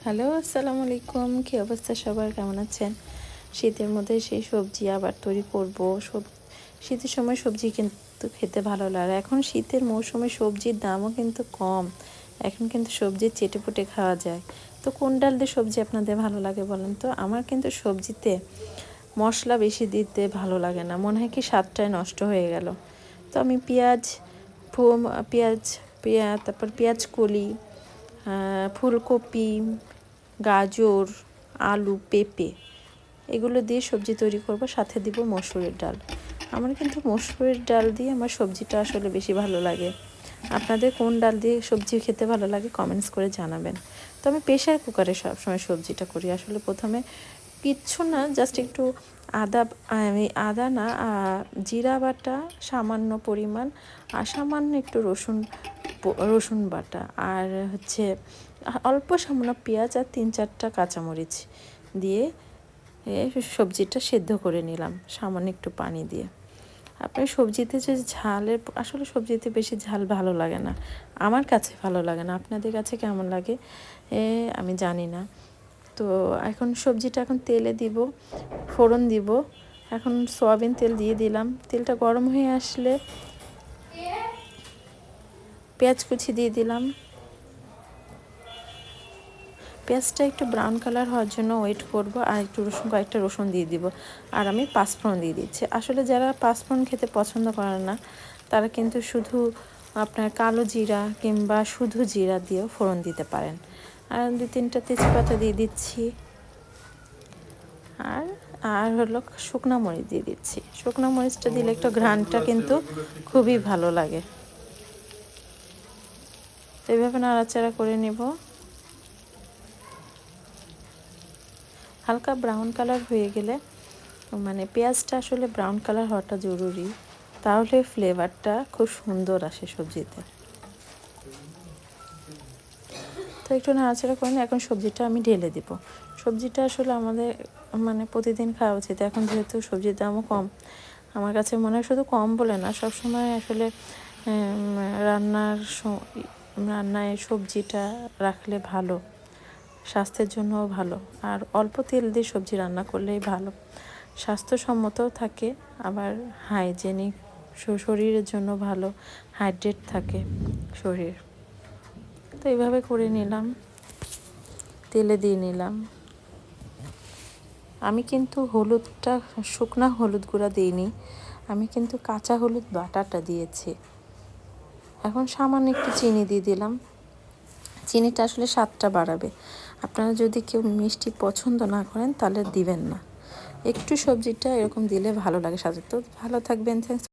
Hello, আসসালামু আলাইকুম। কী অবস্থা সবার, কেমন আছেন? শীতের মধ্যে সেই সবজি আবার তৈরি করব। শীতের সময় সবজি কিন্তু খেতে ভালো লাগে। এখন শীতের মৌসুমে সবজির দামও কিন্তু কম। এখন কিন্তু সবজি চেটেপুটে খাওয়া যায়। তো কোন ডাল দিয়ে সবজি আপনাদের ভালো লাগে বলেন তো? আমার কিন্তু সবজিতে মশলা বেশি দিতে ভালো লাগে না, মনে হয় কি স্বাদটাই নষ্ট হয়ে গেল। তো আমি পেঁয়াজ, তারপর পেঁয়াজ কলি, ফুলকপি, গাজর, আলু, পেঁপে এগুলো দিয়ে সবজি তৈরি করব, সাথে দিব মসুরের ডাল। আমার কিন্তু মসুরের ডাল দিয়ে আমার সবজিটা আসলে বেশি ভালো লাগে। আপনাদের কোন ডাল দিয়ে সবজি খেতে ভালো লাগে কমেন্টস করে জানাবেন। তো আমি প্রেশার কুকারে সবসময় সবজিটা করি। আসলে প্রথমে কিচ্ছু না, জাস্ট একটু আদা না, জিরা বাটা সামান্য পরিমাণ, আর সামান্য একটু রসুন বাটা, আর হচ্ছে অল্প সামান্য পেঁয়াজ আর 3-4টা কাঁচামরিচ দিয়ে সবজিটা সেদ্ধ করে নিলাম সামান্য একটু পানি দিয়ে। আপনার সবজিতে যে ঝালের, আসলে সবজিতে বেশি ঝাল ভালো লাগে না, আমার কাছে ভালো লাগে না। আপনাদের কাছে কেমন লাগে আমি জানি না। তো এখন সবজিটা তেলে দিব, ফোড়ন দিব। এখন সয়াবিন তেল দিয়ে দিলাম। তেলটা গরম হয়ে আসলে পেঁয়াজ কুচি দিয়ে দিলাম। পেঁয়াজটা একটু ব্রাউন কালার হওয়ার জন্য ওয়েট করব, আর একটু কয়েকটা রসুন দিয়ে দিব। আর আমি পাঁচফোড়ন দিয়ে দিচ্ছি। আসলে যারা পাঁচফোড়ন খেতে পছন্দ করে না, তারা কিন্তু শুধু আপনার কালো জিরা কিংবা শুধু জিরা দিয়েও ফোড়ন দিতে পারেন। আর 2-3টা তেজপাতা দিয়ে দিচ্ছি। আর আর হলো শুকনো মরিচ দিয়ে দিচ্ছি। শুকনো মরিচটা দিলে একটু ঘ্রাণটা কিন্তু খুবই ভালো লাগে। এইভাবে নাড়াচাড়া করে নেব। হালকা ব্রাউন কালার হয়ে গেলে, মানে পেঁয়াজটা আসলে ব্রাউন কালার হওয়াটা জরুরি, তাহলে ফ্লেভারটা খুব সুন্দর আসে সবজিতে। তো একটু নাড়াচাড়া করে নিয়ে এখন সবজিটা আমি ঢেলে দিব। সবজিটা আসলে আমাদের মানে প্রতিদিন খাওয়া উচিত। এখন যেহেতু সবজির দামও কম, আমার কাছে মনে হয় শুধু কম বলে না, সবসময় আসলে রান্নায় সবজিটা রাখলে ভালো, স্বাস্থ্যের জন্যও ভালো। আর অল্প তেল দিয়ে সবজি রান্না করলেই ভালো, স্বাস্থ্যসম্মতও থাকে, আবার হাইজেনিক, শরীরের জন্য ভালো, হাইড্রেট থাকে শরীর। তো এইভাবে করে নিলাম, তেলে দিয়ে নিলাম। আমি কিন্তু হলুদটা, শুকনা হলুদ গুঁড়া দিইনি, আমি কিন্তু কাঁচা হলুদ বাটাটা দিয়েছি। এখন সামান্য একটু চিনি দিয়ে দিলাম। চিনিটা আসলে স্বাদটা বাড়াবে। আপনারা যদি কেউ মিষ্টি পছন্দ না করেন তাহলে দিবেন না, একটু সবজিটা এরকম দিলে ভালো লাগে স্বাদ। তো ভালো থাকবেন, থ্যাংকস।